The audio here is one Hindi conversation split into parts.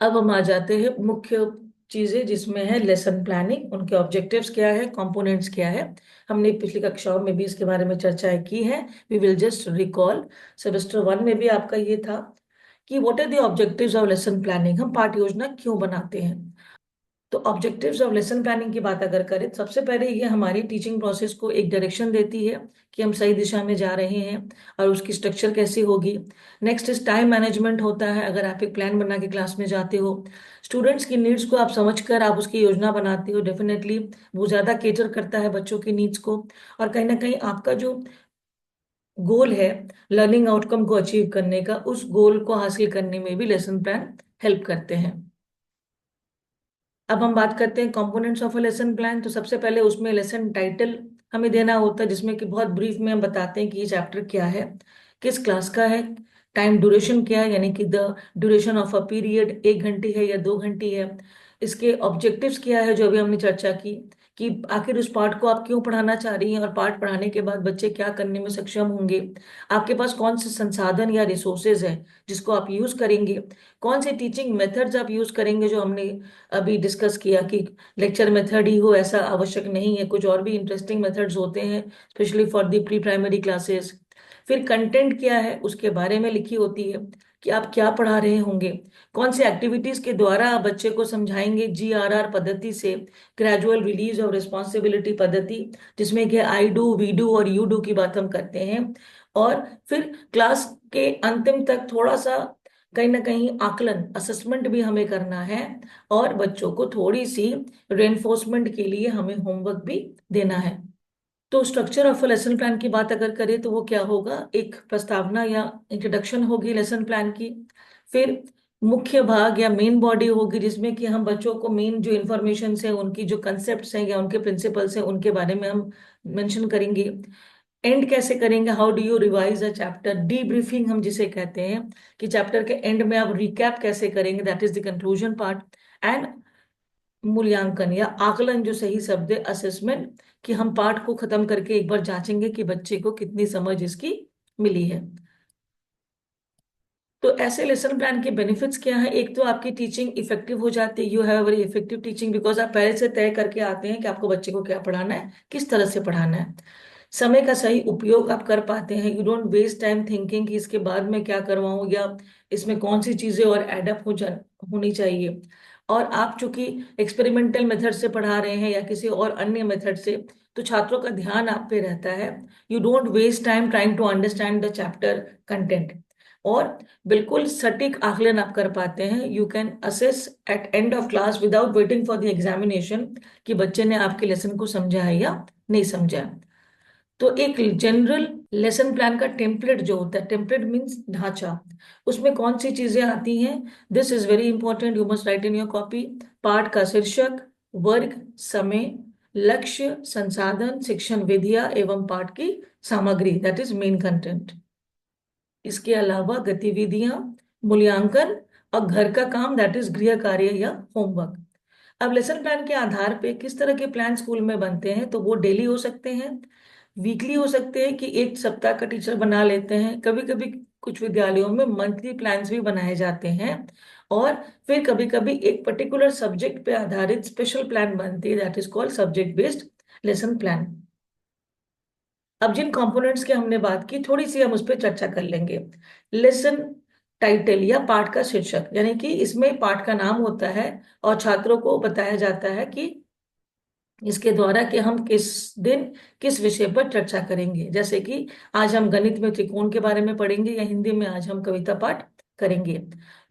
अब हम आ जाते हैं मुख्य चीजें जिसमें है लेसन प्लानिंग, उनके ऑब्जेक्टिव्स क्या है, कंपोनेंट्स क्या है। हमने पिछली कक्षाओं में भी इसके बारे में चर्चाएं की है। We will just recall. Semester 1 में भी आपका ये था कि what are the objectives of lesson planning, हम पाठ योजना क्यों बनाते हैं। तो ऑब्जेक्टिव्स ऑफ लेसन प्लानिंग की बात अगर करें, सबसे पहले ये हमारी टीचिंग प्रोसेस को एक डायरेक्शन देती है कि हम सही दिशा में जा रहे हैं और उसकी स्ट्रक्चर कैसी होगी। नेक्स्ट इज टाइम मैनेजमेंट होता है। अगर आप एक प्लान बना के क्लास में जाते हो, स्टूडेंट्स की नीड्स को आप समझकर आप उसकी योजना बनाते हो, डेफिनेटली वो ज़्यादा केटर करता है बच्चों की नीड्स को। और कहीं ना कहीं आपका जो गोल है लर्निंग आउटकम को अचीव करने का, उस गोल को हासिल करने में भी लेसन प्लान हेल्प करते हैं। अब हम बात करते हैं components of a lesson plan. तो सबसे पहले उसमें लेसन टाइटल हमें देना होता है, जिसमें कि बहुत ब्रीफ में हम बताते हैं कि ये चैप्टर क्या है, किस क्लास का है, टाइम ड्यूरेशन क्या है, यानी कि the duration of a period 1 घंटे है या 2 घंटे है। इसके ऑब्जेक्टिव्स क्या है जो अभी हमने चर्चा की, कि आखिर उस पाठ को आप क्यों पढ़ाना चाह रही हैं और पाठ पढ़ाने के बाद बच्चे क्या करने में सक्षम होंगे। आपके पास कौन से संसाधन या रिसोर्सेज हैं जिसको आप यूज करेंगे, कौन से टीचिंग मेथड्स आप यूज करेंगे, जो हमने अभी डिस्कस किया कि लेक्चर मेथड ही हो ऐसा आवश्यक नहीं है, कुछ और भी इंटरेस्टिंग मेथड्स होते हैं specially for the pre primary classes. फिर कंटेंट क्या है उसके बारे में लिखी होती है कि आप क्या पढ़ा रहे होंगे, कौन से एक्टिविटीज के द्वारा आप बच्चे को समझाएंगे, GRR पद्धति से, ग्रेजुअल रिलीज ऑफ रिस्पॉन्सिबिलिटी पद्धति, जिसमें कि आई डू, वी डू और यू डू की बात हम करते हैं। और फिर क्लास के अंतिम तक थोड़ा सा कहीं ना कहीं आकलन, असेसमेंट भी हमें करना है और बच्चों को थोड़ी सी रेनफोर्समेंट के लिए हमें होमवर्क भी देना है। तो स्ट्रक्चर ऑफ लेसन प्लान की बात अगर करें तो वो क्या होगा, एक प्रस्तावना या इंट्रोडक्शन होगी लेसन प्लान की। फिर मुख्य भाग या मेन बॉडी होगी जिसमें कि हम बच्चों को मेन जो इंफॉर्मेशन है, उनकी जो कंसेप्ट हैं या उनके प्रिंसिपल्स हैं, उनके बारे में हम मेंशन करेंगे। एंड कैसे करेंगे, how do you revise a chapter, D briefing हम जिसे कहते हैं, कि चैप्टर के एंड में आप रिकैप कैसे करेंगे, that is the conclusion part. And मूल्यांकन या आकलन, जो सही शब्द है असेसमेंट, कि हम पाठ को खत्म करके एक बार जांचेंगे कि बच्चे को कितनी समझ इसकी मिली है। तो ऐसे लेसन प्लान के बेनिफिट्स क्या है, एक तो आपकी टीचिंग इफेक्टिव हो जाती है, you have very effective teaching because आप पहले से तय करके आते हैं कि आपको बच्चे को क्या पढ़ाना है, किस तरह से पढ़ाना है। समय का सही उपयोग आप कर पाते हैं, you don't waste time thinking कि इसके बाद में क्या करवाऊं या इसमें कौन सी चीजें और एडअप होनी चाहिए। और आप चूंकि एक्सपेरिमेंटल मेथड से पढ़ा रहे हैं या किसी और अन्य मेथड से, तो छात्रों का ध्यान आप पे रहता है। You don't waste time trying to understand the chapter content. और बिल्कुल सटीक आकलन आप कर पाते हैं, you can assess at end of class without waiting for the examination कि बच्चे ने आपके लेसन को समझा है या नहीं समझा है। तो एक जनरल लेसन प्लान का टेम्पलेट जो होता है, टेम्पलेट मीन्स ढांचा, उसमें कौन सी चीजें आती हैं, this is very important, you must write in your copy. पाठ का शीर्षक, वर्ग, समय, लक्ष्य, संसाधन, शिक्षण विधियां एवं पाठ की सामग्री, दैट इज मेन कंटेंट। इसके अलावा गतिविधियां, मूल्यांकन और घर का काम, दैट इज गृह कार्य या होमवर्क। अब लेसन प्लान के आधार पे किस तरह के प्लान स्कूल में बनते हैं, तो वो डेली हो सकते हैं, वीकली हो सकते हैं कि एक सप्ताह का टीचर बना लेते हैं, कभी कभी कुछ विद्यालयों में मंथली प्लान्स भी बनाए जाते हैं। और फिर कभी कभी एक पर्टिकुलर सब्जेक्ट पे आधारित स्पेशल प्लान बनती है, that is called subject based lesson plan. अब जिन कंपोनेंट्स की हमने बात की, थोड़ी सी हम उस पर चर्चा कर लेंगे। लेसन टाइटल या पाठ का शीर्षक, यानी कि इसमें पाठ का नाम होता है और छात्रों को बताया जाता है कि इसके द्वारा कि हम किस दिन किस विषय पर चर्चा करेंगे। जैसे कि आज हम गणित में त्रिकोण के बारे में पढ़ेंगे या हिंदी में आज हम कविता पाठ करेंगे।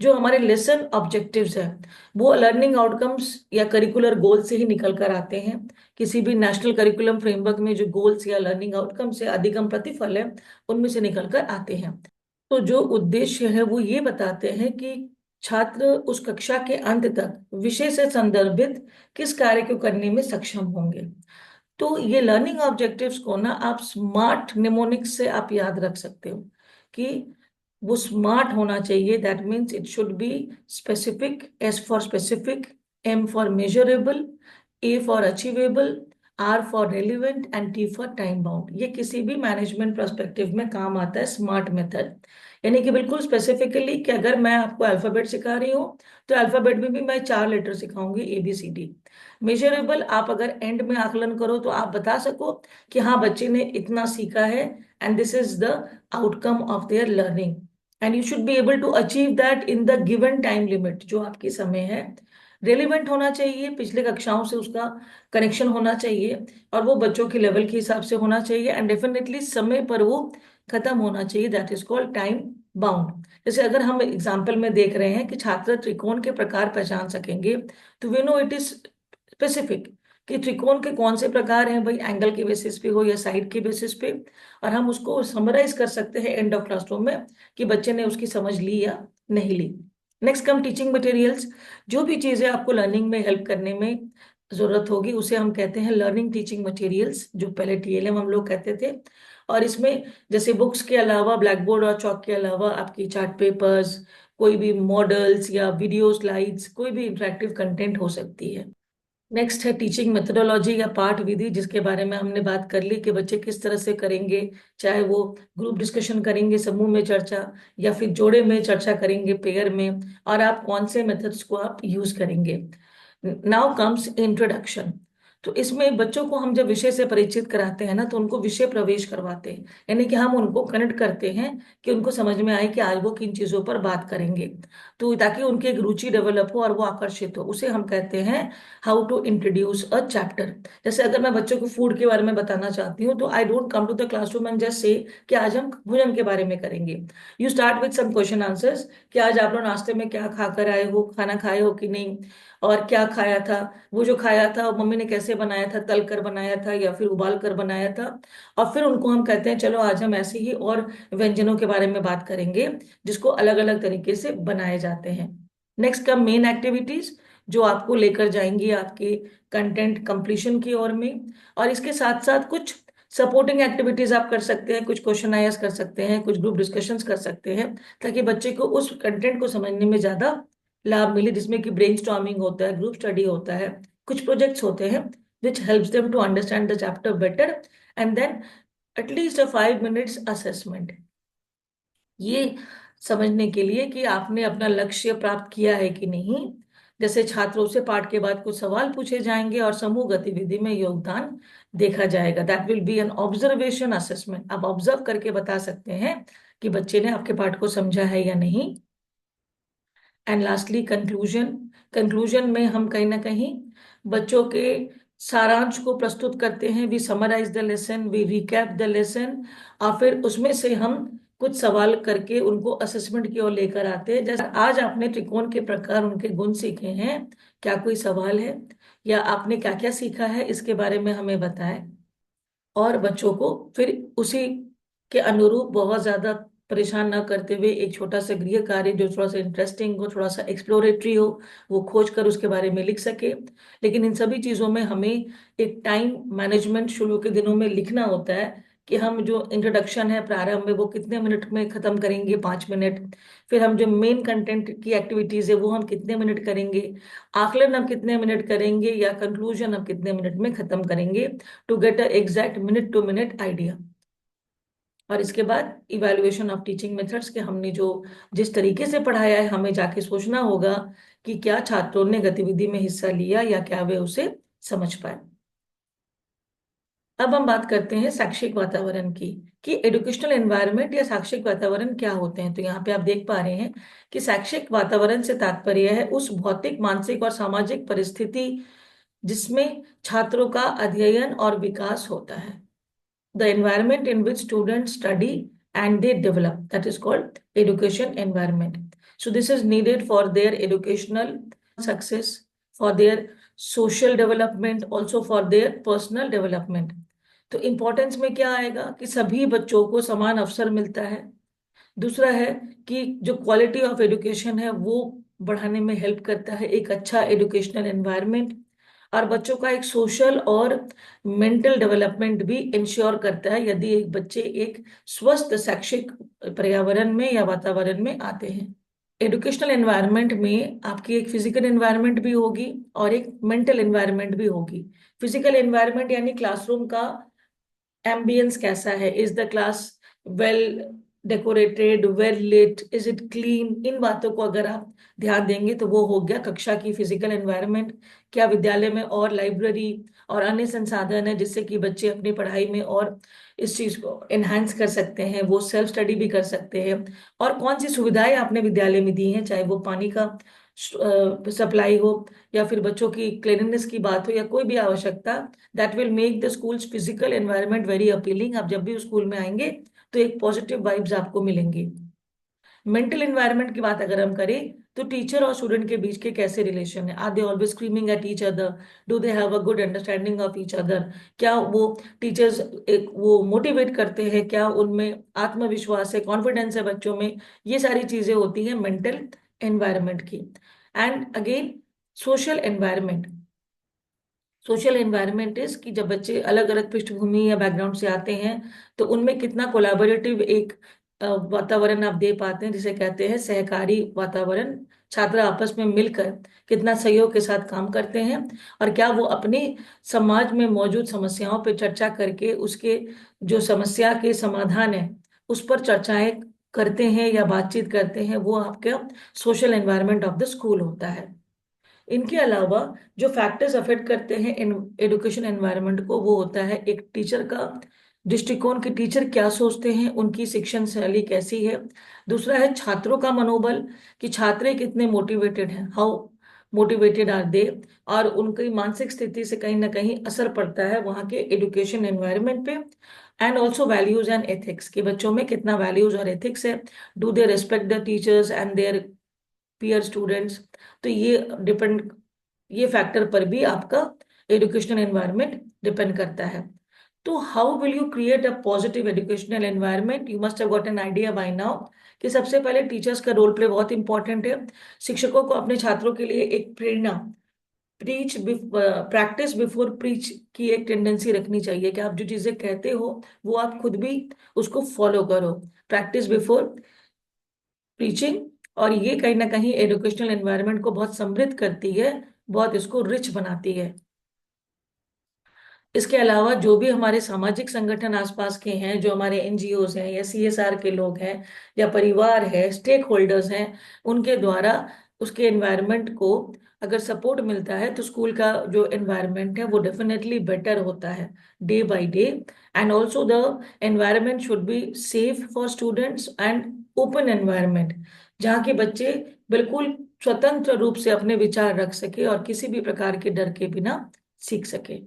जो हमारे लेसन ऑब्जेक्टिव्स है वो लर्निंग आउटकम्स या करिकुलर गोल से ही निकल कर आते हैं। किसी भी नेशनल करिकुलम फ्रेमवर्क में जो गोल्स या लर्निंग आउटकम्स है, अधिगम प्रतिफल है, उनमें से निकल कर आते हैं। तो जो उद्देश्य है वो ये बताते हैं कि छात्र उस कक्षा के अंत तक विषय से संदर्भित किस कार्य को करने में सक्षम होंगे। तो ये लर्निंग ऑब्जेक्टिव्स को ना आप स्मार्ट निमोनिक्स से आप याद रख सकते हो कि वो स्मार्ट होना चाहिए, that means it should be specific, S for specific, M for measurable, A for achievable, R for relevant and T for time bound. ये किसी भी मैनेजमेंट पर्सपेक्टिव में काम आता है स्मार्ट मेथड। यानी कि बिल्कुल स्पेसिफिकली कि अगर मैं आपको अल्फाबेट सिखा रही हूँ तो अल्फाबेट में भी मैं 4 लेटर सिखाऊंगी, ABCD। मेजरेबल, आप अगर एंड में आकलन करो तो आप बता सको कि हाँ बच्चे ने इतना सीखा है, and this is the outcome of their learning, and you should be able to achieve that in the given time limit. जो आपकी समय है रेलिवेंट होना चाहिए, पिछले कक्षाओं से उसका कनेक्शन होना चाहिए, और वो बच्चों के लेवल के हिसाब से होना चाहिए, एंड डेफिनेटली समय पर वो खत्म होना चाहिए। That is called time bound. जैसे अगर हम एग्जाम्पल में देख रहे हैं कि छात्र त्रिकोण के प्रकार पहचान सकेंगे, तो we know it is specific कि त्रिकोण के कौन से प्रकार हैं भाई, एंगल के बेसिस पे हो या साइड के बेसिस पे, और हम उसको समराइज कर सकते हैं एंड ऑफ क्लासरूम में कि बच्चे ने उसकी समझ ली या नहीं ली। Next come teaching materials. जो भी चीजें आपको लर्निंग में हेल्प करने में जरूरत होगी उसे हम कहते हैं लर्निंग टीचिंग मटेरियल्स, जो पहले TLM हम लोग कहते थे। और इसमें जैसे बुक्स के अलावा, ब्लैक बोर्ड और चौक के अलावा आपकी चार्ट पेपर्स, कोई भी मॉडल्स या वीडियो स्लाइड्स, कोई भी इंटरेक्टिव कंटेंट हो सकती है। नेक्स्ट है टीचिंग मेथोडोलॉजी या पाठ विधि, जिसके बारे में हमने बात कर ली कि बच्चे किस तरह से करेंगे, चाहे वो ग्रुप डिस्कशन करेंगे, समूह में चर्चा, या फिर जोड़े में चर्चा करेंगे, पेयर में, और आप कौन से मेथड्स को आप यूज करेंगे। Now comes introduction. तो इसमें बच्चों को हम जब विषय से परिचित कराते हैं ना, तो उनको विषय प्रवेश करवाते हैं, यानी कि हम उनको कनेक्ट करते हैं कि उनको समझ में आए कि आज वो किन चीजों पर बात करेंगे, तो ताकि उनकी एक रुचि डेवलप हो और वो आकर्षित हो। उसे हम कहते हैं how to introduce a chapter. जैसे अगर मैं बच्चों को फूड के बारे में बताना चाहती हूँ, तो I don't come to the classroom and just say कि आज हम भोजन के बारे में करेंगे। You start with some question answers कि आज आप लोग नाश्ते में क्या खा कर आए हो, खाना खाए हो कि नहीं, और क्या खाया था, वो जो खाया था मम्मी ने कैसे बनाया था, तल कर बनाया था या फिर उबाल कर बनाया था। और फिर उनको हम कहते हैं चलो आज हम ऐसे ही और व्यंजनों के बारे में बात करेंगे जिसको अलग अलग तरीके से बनाए जाते हैं। नेक्स्ट का मेन एक्टिविटीज, जो आपको लेकर जाएंगी आपके कंटेंट कंप्लीशन की ओर में। और इसके साथ साथ कुछ सपोर्टिंग एक्टिविटीज आप कर सकते हैं, कुछ क्वेश्चन आयर्स कर सकते हैं, कुछ ग्रुप डिस्कशंस कर सकते हैं, ताकि बच्चे को उस कंटेंट को समझने में ज्यादा लाभ मिले, जिसमें कि ब्रेनस्टॉर्मिंग होता है, ग्रुप स्टडी होता है, कुछ प्रोजेक्ट्स होते हैं which helps them to understand the chapter better, and then at least a 5 minutes assessment, ये समझने के लिए कि आपने अपना लक्ष्य प्राप्त किया है कि नहीं। जैसे छात्रों से पाठ के बाद कुछ सवाल पूछे जाएंगे और समूह गतिविधि में योगदान देखा जाएगा। That will be an observation assessment. आप ऑब्जर्व करके बता सकते हैं कि बच्चे ने आपके पाठ को समझा है या नहीं। And lastly conclusion. कंक्लूजन में हम कहीं ना कहीं बच्चों के सारांश को प्रस्तुत करते हैं। We summarise the lesson, we recap the lesson, और फिर उसमें से हम कुछ सवाल करके उनको असेसमेंट की ओर लेकर आते हैं। जैसे आज आपने त्रिकोण के प्रकार, उनके गुण सीखे हैं, क्या कोई सवाल है, या आपने क्या क्या सीखा है इसके बारे में हमें बताएं। और बच्चों को फिर उसी के अनुरूप बहुत ज्यादा परेशान ना करते हुए एक छोटा सा गृह कार्य जो थोड़ा सा इंटरेस्टिंग हो, थोड़ा सा एक्सप्लोरेटरी हो, वो खोज कर उसके बारे में लिख सके। लेकिन इन सभी चीजों में हमें एक टाइम मैनेजमेंट शुरू के दिनों में लिखना होता है कि हम जो इंट्रोडक्शन है प्रारंभ में वो कितने मिनट में खत्म करेंगे, 5 मिनट। फिर हम जो मेन कंटेंट की एक्टिविटीज है वो हम कितने मिनट करेंगे, आकलन हम कितने मिनट करेंगे, या कंक्लूजन हम कितने मिनट में खत्म करेंगे, to get a exact minute to minute idea. और इसके बाद इवैल्यूएशन ऑफ टीचिंग मेथड्स के हमने जो जिस तरीके से पढ़ाया है, हमें जाके सोचना होगा कि क्या छात्रों ने गतिविधि में हिस्सा लिया या क्या वे उसे समझ पाए। अब हम बात करते हैं शैक्षिक वातावरण की, कि एजुकेशनल एनवायरनमेंट या शैक्षिक वातावरण क्या होते हैं। तो यहाँ पे आप देख पा रहे हैं कि शैक्षिक वातावरण से तात्पर्य है उस भौतिक, मानसिक और सामाजिक परिस्थिति जिसमें छात्रों का अध्ययन और विकास होता है। The environment in which students study and they develop, that is called education environment. So this is needed for their educational success, for their social development, also for their personal development. तो इम्पोर्टेंस में क्या आएगा कि सभी बच्चों को समान अवसर मिलता है। दूसरा है कि जो क्वालिटी ऑफ एजुकेशन है वो बढ़ाने में हेल्प करता है एक अच्छा एजुकेशनल एनवायरनमेंट, और बच्चों का एक सोशल और मेंटल डेवलपमेंट भी इंश्योर करता है यदि एक बच्चे एक स्वस्थ शैक्षिक पर्यावरण में या वातावरण में आते हैं। एजुकेशनल एनवायरनमेंट में आपकी एक फिजिकल एनवायरनमेंट भी होगी और एक मेंटल एनवायरनमेंट भी होगी। फिजिकल एनवायरनमेंट यानी क्लासरूम का एम्बियंस कैसा है, is the class well decorated, well lit, is it clean, इन बातों को अगर आप ध्यान देंगे तो वो हो गया कक्षा की फिजिकल एनवायरनमेंट। क्या विद्यालय में और लाइब्रेरी और अन्य संसाधन है जिससे कि बच्चे अपनी पढ़ाई में और इस चीज को एनहांस कर सकते हैं, वो सेल्फ स्टडी भी कर सकते हैं। और कौन सी सुविधाएं आपने विद्यालय में दी हैं, चाहे वो पानी का सप्लाई हो या फिर बच्चों की क्लीनलीनेस की बात हो या कोई भी आवश्यकता, that will make the schools physical environment very appealing. आप जब भी स्कूल में आएंगे तो एक पॉजिटिव वाइब्स आपको मिलेंगी। मेंटल एनवायरनमेंट की बात अगर हम करें तो टीचर और स्टूडेंट के बीच के कैसे रिलेशन है, are they always screaming at each other, do they have a good understanding of each other, क्या वो टीचर्स एक वो मोटिवेट करते हैं, क्या उनमें आत्मविश्वास है, कॉन्फिडेंस है बच्चों में, ये सारी चीजें होती हैं मेंटल एनवायरनमेंट की। And again social environment, social environment is कि जब बच्चे अलग अलग पृष्ठभूमि या बैकग्राउंड से आते हैं तो उनमें कितना कोलैबोरेटिव एक वातावरण आप दे पाते हैं, जिसे कहते हैं सहकारी वातावरण। छात्र आपस में मिलकर कितना सहयोग के साथ काम करते हैं और क्या वो अपने समाज में मौजूद समस्याओं पर चर्चा करके उसके जो समस्या के समाधान है उस पर चर्चाएं करते हैं या बातचीत करते हैं, वो आपका social environment of the school होता है। इनके अलावा जो फैक्टर्स अफेक्ट करते हैं इन एजुकेशन एनवायरनमेंट को, वो होता है एक टीचर का दृष्टिकोण कि टीचर क्या सोचते हैं, उनकी शिक्षण शैली कैसी है। दूसरा है छात्रों का मनोबल कि छात्र कितने मोटिवेटेड हैं, हाउ मोटिवेटेड आर दे, और उनकी मानसिक स्थिति से कहीं ना कहीं असर पड़ता है वहाँ के एजुकेशन एनवायरनमेंट पे। And also values and ethics कि बच्चों में कितना वैल्यूज और एथिक्स है, do they respect the teachers and their peer students. तो ये डिपेंड, ये फैक्टर पर भी आपका एजुकेशनल एनवायरनमेंट डिपेंड करता है। तो how will you create a positive educational environment, you must have got an idea by now कि सबसे पहले टीचर्स का रोल प्ले बहुत इंपॉर्टेंट है। शिक्षकों को अपने छात्रों के लिए एक प्रेरणा, प्रीच प्रैक्टिस बिफोर प्रीच की एक टेंडेंसी रखनी चाहिए कि आप जो चीजें कहते हो वो आप खुद भी उसको फॉलो करो, प्रैक्टिस बिफोर टीचिंग। और ये कहीं ना कहीं एजुकेशनल एनवायरनमेंट को बहुत समृद्ध करती है, बहुत इसको रिच बनाती है। इसके अलावा जो भी हमारे सामाजिक संगठन आसपास के हैं, जो हमारे एनजीओज हैं या सीएसआर के लोग हैं या परिवार है, स्टेक होल्डर्स हैं, उनके द्वारा उसके एनवायरनमेंट को अगर सपोर्ट मिलता है तो स्कूल का जो एनवायरनमेंट है वो डेफिनेटली बेटर होता है day by day. And also the environment should be safe for students and open environment, जहाँ के बच्चे बिल्कुल स्वतंत्र रूप से अपने विचार रख सके और किसी भी प्रकार के डर के बिना सीख सके।